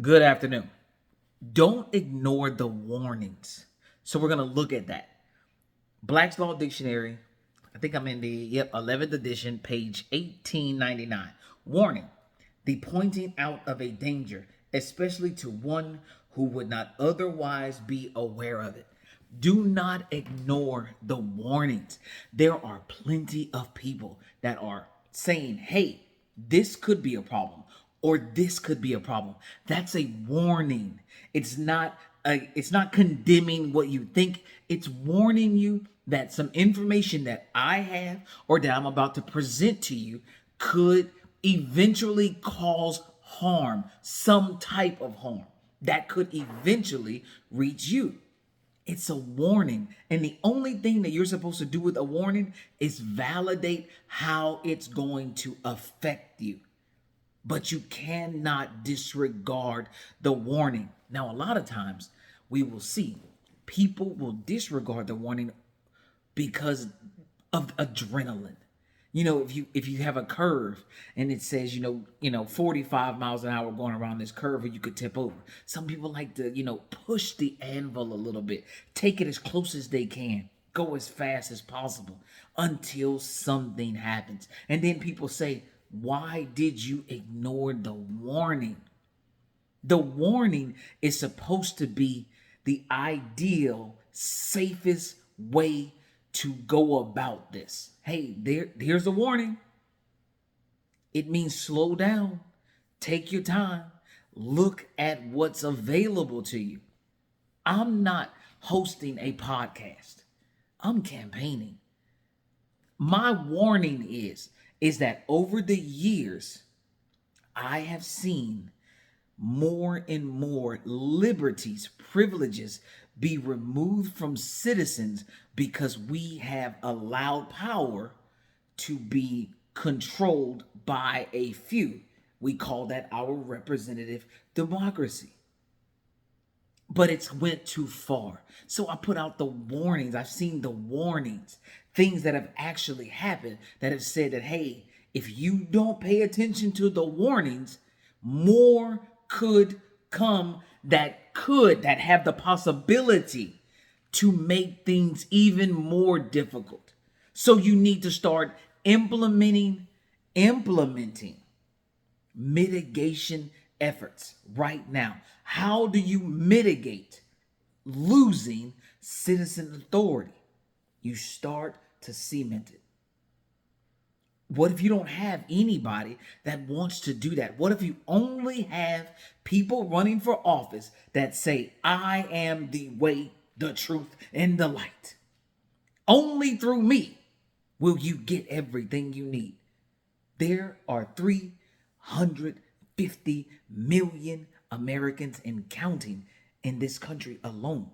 Good afternoon. Don't ignore the warnings. So we're going to look at that. Black's Law Dictionary. I think I'm in the 11th edition, page 1899. Warning: the pointing out of a danger, especially to one who would not otherwise be aware of it. Do not ignore the warnings. There are plenty of people that are saying, hey, this could be a problem or this could be a problem. That's a warning. It's not condemning what you think. It's warning you that some information that I have or that I'm about to present to you could eventually cause harm, some type of harm that could eventually reach you. It's a warning. And the only thing that you're supposed to do with a warning is validate how it's going to affect you. But you cannot disregard the warning. Now, a lot of times we will see people will disregard the warning because of adrenaline. If you have a curve and it says, 45 miles an hour going around this curve, or you could tip over. Some people like to, push the anvil a little bit, take it as close as they can, go as fast as possible until something happens. And then people say, why did you ignore the warning? The warning is supposed to be the ideal, safest way to go about this. Hey, here's a warning. It means slow down, take your time, look at what's available to you. I'm not hosting a podcast. I'm campaigning. My warning is that over the years, I have seen more and more liberties, privileges be removed from citizens because we have allowed power to be controlled by a few. We call that our representative democracy. But it's went too far. So I put out the warnings. I've seen the warnings, things that have actually happened that have said that, hey, if you don't pay attention to the warnings, more could come that have the possibility to make things even more difficult. So you need to start implementing mitigation efforts right now. How do you mitigate losing citizen authority? You start to cement it. What if you don't have anybody that wants to do that? What if you only have people running for office that say, I am the way, the truth, and the light? Only through me will you get everything you need. There are 350 million Americans and counting in this country alone.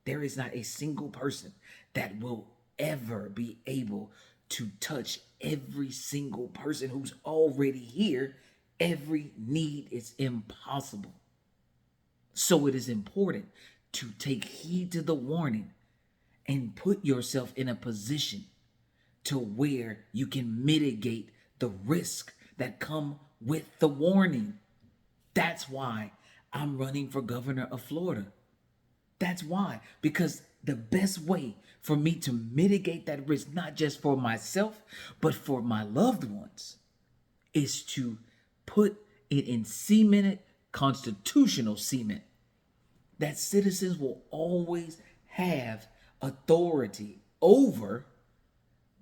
There is not a single person that will ever be able to touch every single person who's already here. Every need is impossible. So it is important to take heed to the warning and put yourself in a position to where you can mitigate the risk that come with the warning. That's why I'm running for governor of Florida. That's why, because the best way for me to mitigate that risk, not just for myself, but for my loved ones, is to put it in cemented constitutional cement that citizens will always have authority over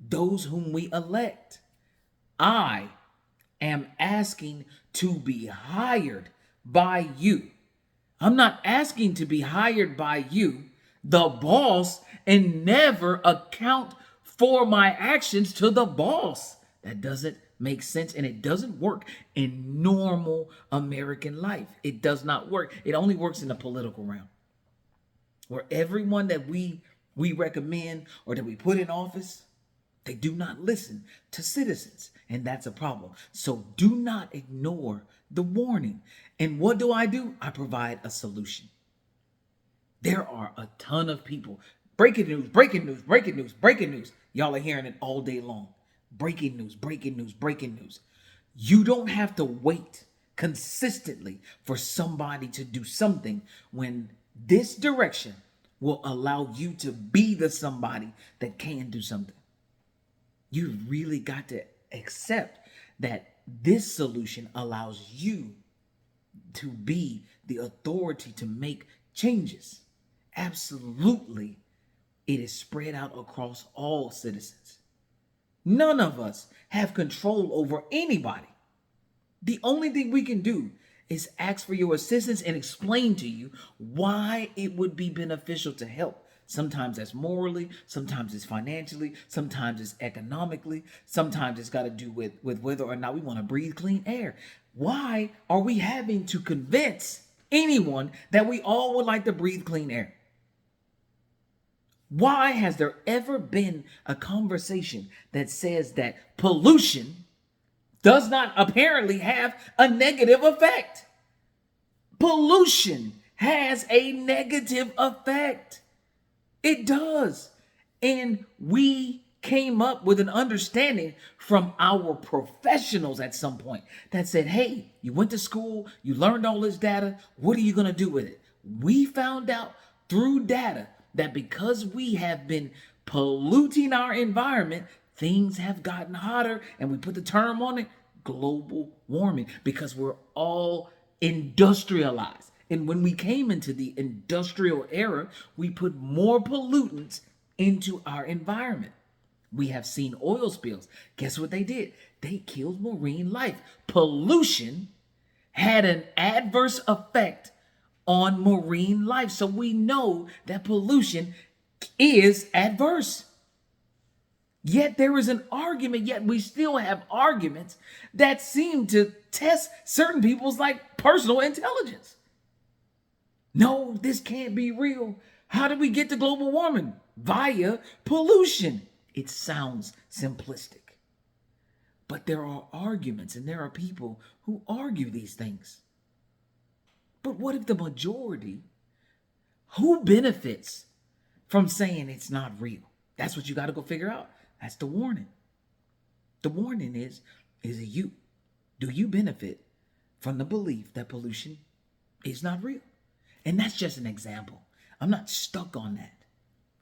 those whom we elect. I am asking to be hired by you. I'm not asking to be hired by you, the boss, and never account for my actions to the boss. That doesn't make sense, and it doesn't work in normal American life. It does not work. It only works in the political realm, where everyone that we recommend or that we put in office, they do not listen to citizens, and that's a problem. So do not ignore the warning. And what do? I provide a solution. There are a ton of people. Breaking news, breaking news, breaking news, breaking news. Y'all are hearing it all day long. Breaking news, breaking news, breaking news. You don't have to wait consistently for somebody to do something when this direction will allow you to be the somebody that can do something. You really got to accept that this solution allows you to be the authority to make changes. Absolutely, it is spread out across all citizens. None of us have control over anybody. The only thing we can do is ask for your assistance and explain to you why it would be beneficial to help. Sometimes that's morally, sometimes it's financially, sometimes it's economically, sometimes it's got to do with whether or not we want to breathe clean air. Why are we having to convince anyone that we all would like to breathe clean air? Why has there ever been a conversation that says that pollution does not apparently have a negative effect? Pollution has a negative effect. It does. And we came up with an understanding from our professionals at some point that said, hey, you went to school, you learned all this data. What are you going to do with it? We found out through data that because we have been polluting our environment, things have gotten hotter, and we put the term on it, global warming, because we're all industrialized. And when we came into the industrial era, we put more pollutants into our environment. We have seen oil spills. Guess what they did? They killed marine life. Pollution had an adverse effect on marine life. So we know that pollution is adverse. Yet there is an argument, yet we still have arguments that seem to test certain people's like personal intelligence. No, this can't be real. How did we get to global warming? Via pollution. It sounds simplistic. But there are arguments and there are people who argue these things. But what if the majority, who benefits from saying it's not real? That's what you got to go figure out. That's the warning. The warning is it you? Do you benefit from the belief that pollution is not real? And that's just an example. I'm not stuck on that.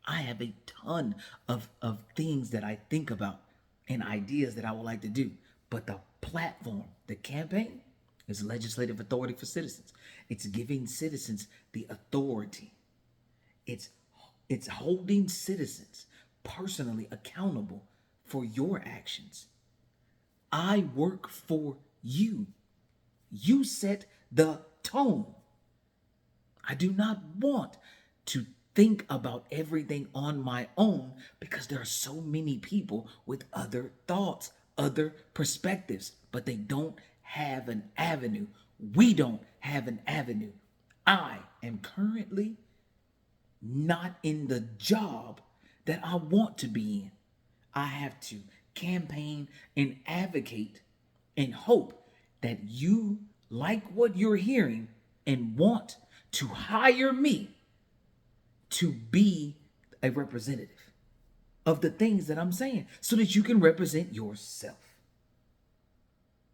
I have a ton of things that I think about and ideas that I would like to do. But the platform, the campaign, is legislative authority for citizens. It's giving citizens the authority. It's holding citizens personally accountable for your actions. I work for you. You set the tone. I do not want to think about everything on my own because there are so many people with other thoughts, other perspectives, but they don't have an avenue. We don't have an avenue. I am currently not in the job that I want to be in. I have to campaign and advocate and hope that you like what you're hearing and want to hire me to be a representative of the things that I'm saying so that you can represent yourself.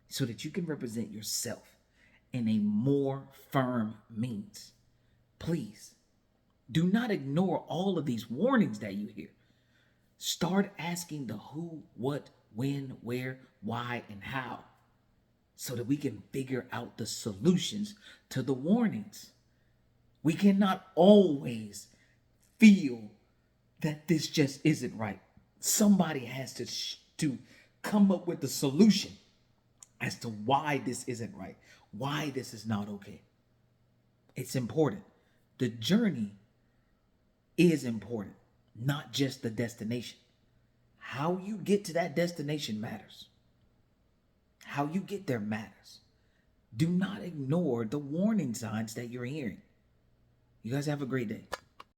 So that you can represent yourself in a more firm means. Please do not ignore all of these warnings that you hear. Start asking the who, what, when, where, why, and how so that we can figure out the solutions to the warnings. We cannot always feel that this just isn't right. Somebody has to come up with the solution as to why this isn't right, why this is not okay. It's important. The journey is important, not just the destination. How you get to that destination matters. How you get there matters. Do not ignore the warning signs that you're hearing. You guys have a great day.